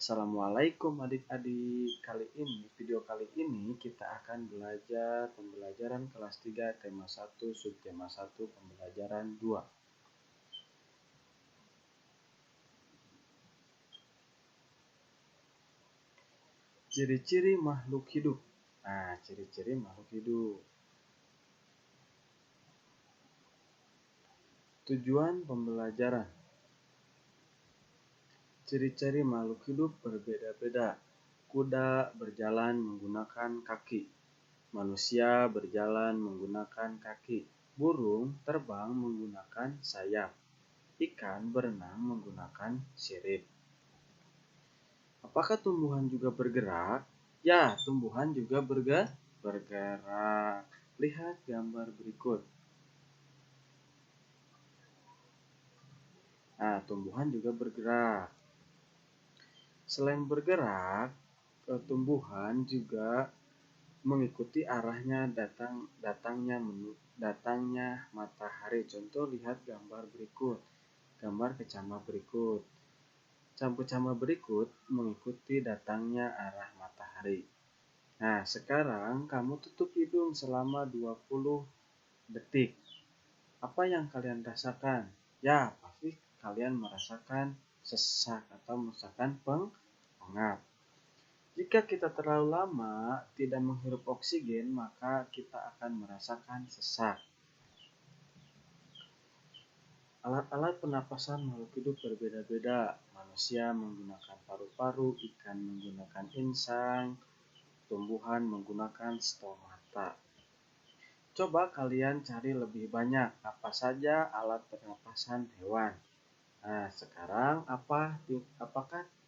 Assalamualaikum adik-adik. Video kali ini kita akan belajar pembelajaran kelas 3 tema 1 subtema 1 pembelajaran 2. Ciri-ciri makhluk hidup. Ciri-ciri makhluk hidup. Tujuan pembelajaran. Ciri-ciri makhluk hidup berbeda-beda. Kuda berjalan menggunakan kaki. Manusia berjalan menggunakan kaki. Burung terbang menggunakan sayap. Ikan berenang menggunakan sirip. Apakah tumbuhan juga bergerak? Ya, tumbuhan juga bergerak. Lihat gambar berikut. Tumbuhan juga bergerak. Selain bergerak, tumbuhan juga mengikuti arahnya datangnya matahari. Contoh lihat gambar berikut. Gambar kecama berikut. Kecama berikut mengikuti datangnya arah matahari. Sekarang kamu tutup hidung selama 20 detik. Apa yang kalian rasakan? Ya, pasti kalian merasakan sesak atau merasakan pengap. Jika kita terlalu lama tidak menghirup oksigen, maka kita akan merasakan sesak. Alat-alat pernapasan makhluk hidup berbeda-beda. Manusia menggunakan paru-paru, ikan menggunakan insang, tumbuhan menggunakan stomata. Coba kalian cari lebih banyak apa saja alat pernapasan hewan. Sekarang apakah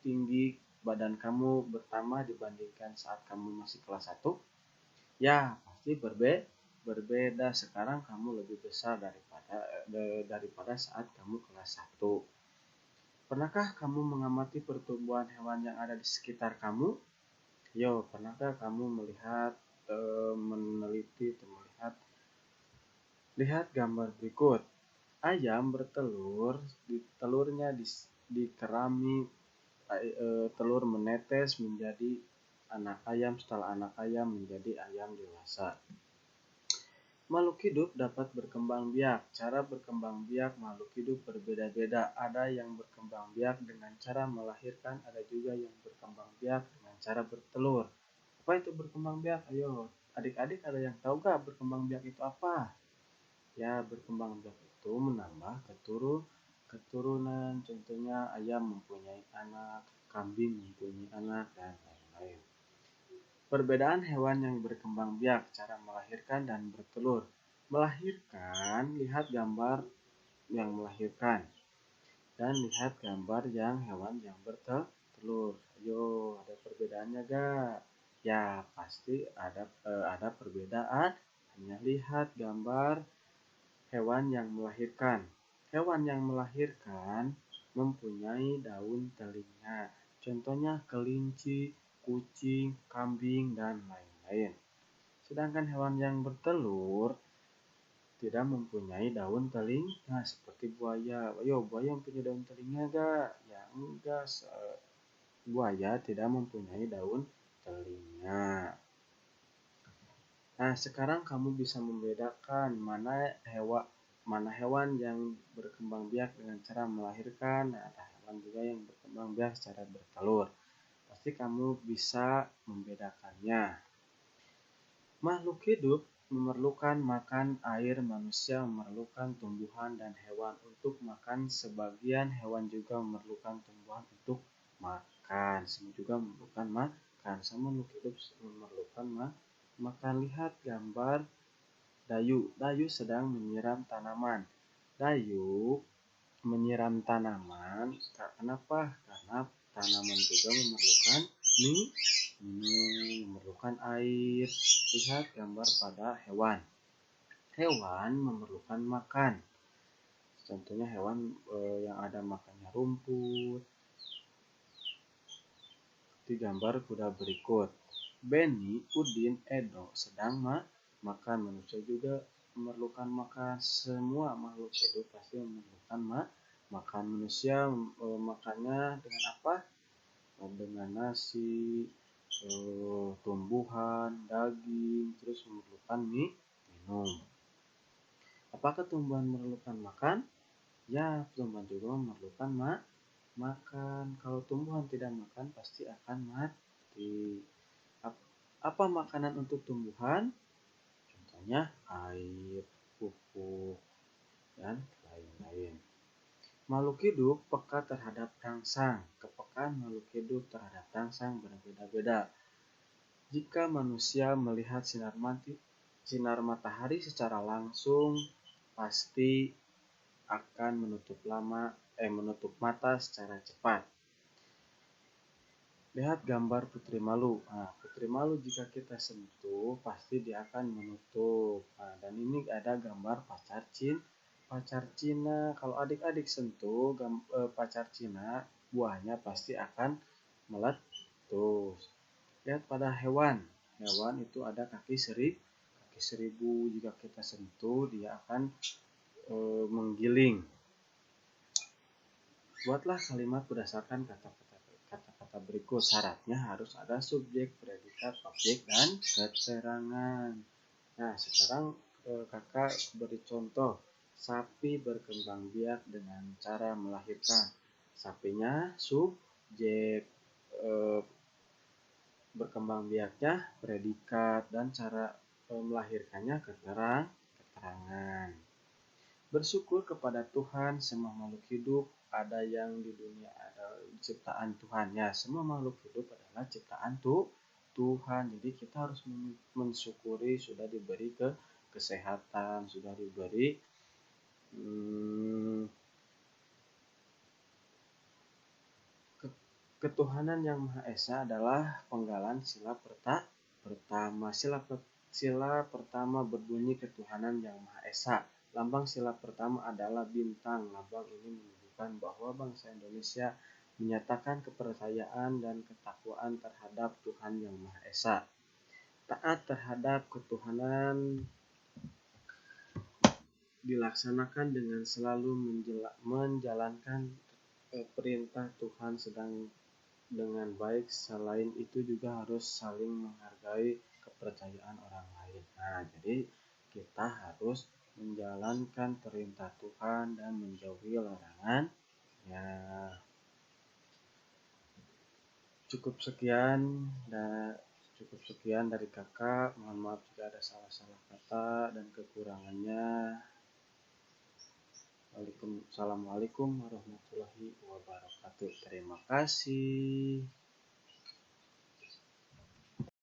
tinggi badan kamu bertambah dibandingkan saat kamu masih kelas 1? Ya, pasti berbeda. Sekarang kamu lebih besar daripada saat kamu kelas 1. Pernahkah kamu mengamati pertumbuhan hewan yang ada di sekitar kamu? Pernahkah kamu melihat, meneliti atau melihat? Lihat gambar berikut. Ayam bertelur, telurnya dikerami, telur menetes menjadi anak ayam, setelah anak ayam menjadi ayam dewasa. Makhluk hidup dapat berkembang biak. Cara berkembang biak makhluk hidup berbeda-beda. Ada yang berkembang biak dengan cara melahirkan, ada juga yang berkembang biak dengan cara bertelur. Apa itu berkembang biak? Ayo, adik-adik ada yang tahu gak berkembang biak itu apa? Ya, berkembang biak itu menambah keturunan. Contohnya ayam mempunyai anak, kambing mempunyai anak, dan lain-lain. Perbedaan hewan yang berkembang biak, cara melahirkan dan bertelur. Melahirkan, lihat gambar yang melahirkan. Dan lihat gambar yang hewan yang bertelur. Ayo, ada perbedaannya gak? Ya, pasti ada perbedaan. Hanya lihat gambar hewan yang melahirkan. Hewan yang melahirkan mempunyai daun telinga. Contohnya kelinci, kucing, kambing, dan lain-lain. Sedangkan hewan yang bertelur tidak mempunyai daun telinga seperti buaya. Buaya mempunyai daun telinga gak? Ya enggak. Buaya tidak mempunyai daun telinga. Sekarang kamu bisa membedakan mana hewan yang berkembang biak dengan cara melahirkan. Ada hewan juga yang berkembang biak secara bertelur. Pasti kamu bisa membedakannya. Makhluk hidup memerlukan makan air. Manusia memerlukan tumbuhan dan hewan untuk makan. Sebagian hewan juga memerlukan tumbuhan untuk makan. Semua juga memerlukan makan. Makhluk hidup memerlukan makan. Lihat gambar dayu. Dayu sedang menyiram tanaman. Dayu menyiram tanaman. Kenapa? Karena tanaman juga memerlukan memerlukan air. Lihat gambar pada hewan. Hewan memerlukan makan. Contohnya hewan yang ada makannya rumput. Di gambar kuda berikut. Benny, Udin, Edo sedang makan. Manusia juga memerlukan makan. Semua makhluk hidup pasti memerlukan makan. Manusia makannya dengan apa? dengan nasi, tumbuhan, daging, terus memerlukan minum. Apakah tumbuhan memerlukan makan? Ya, tumbuhan juga memerlukan makan. Kalau tumbuhan tidak makan pasti akan mati. Apa makanan untuk tumbuhan? Contohnya air, pupuk, dan lain-lain. Makhluk hidup peka terhadap rangsang. Kepekaan makhluk hidup terhadap rangsang berbeda-beda. Jika manusia melihat sinar matahari secara langsung, pasti akan menutup mata secara cepat. Lihat gambar putri malu. Nah, putri malu jika kita sentuh pasti dia akan menutup. Nah, dan ini ada gambar pacar Cina. Kalau adik-adik sentuh pacar Cina, buahnya pasti akan meletus. Lihat pada hewan. Hewan itu ada kaki seribu. Jika kita sentuh, dia akan menggiling. Buatlah kalimat berdasarkan kata-kata berikut. Syaratnya harus ada subjek, predikat, objek, dan keterangan. Nah, sekarang kakak beri contoh. Sapi berkembang biak dengan cara melahirkan. Sapinya subjek, berkembang biaknya predikat, dan cara melahirkannya keterangan. Bersyukur kepada Tuhan, semua makhluk hidup ada yang di dunia ada ciptaan Tuhan. Ya, semua makhluk hidup adalah ciptaan Tuhan. Jadi kita harus mensyukuri sudah diberi kesehatan, sudah diberi ketuhanan yang Maha Esa adalah penggalan sila pertama. Sila pertama berbunyi ketuhanan yang Maha Esa. Lambang sila pertama adalah bintang. Lambang ini menunjukkan bahwa bangsa Indonesia menyatakan kepercayaan dan ketakwaan terhadap Tuhan yang Maha Esa. Taat terhadap ketuhanan dilaksanakan dengan selalu menjalankan perintah Tuhan sedang dengan baik. Selain itu juga harus saling menghargai kepercayaan orang lain. Nah, jadi kita harus menjalankan perintah Tuhan dan menjauhi larangan. Ya, cukup sekian dari kakak. Mohon maaf jika ada salah-salah kata dan kekurangannya. Assalamualaikum warahmatullahi wabarakatuh. Terima kasih.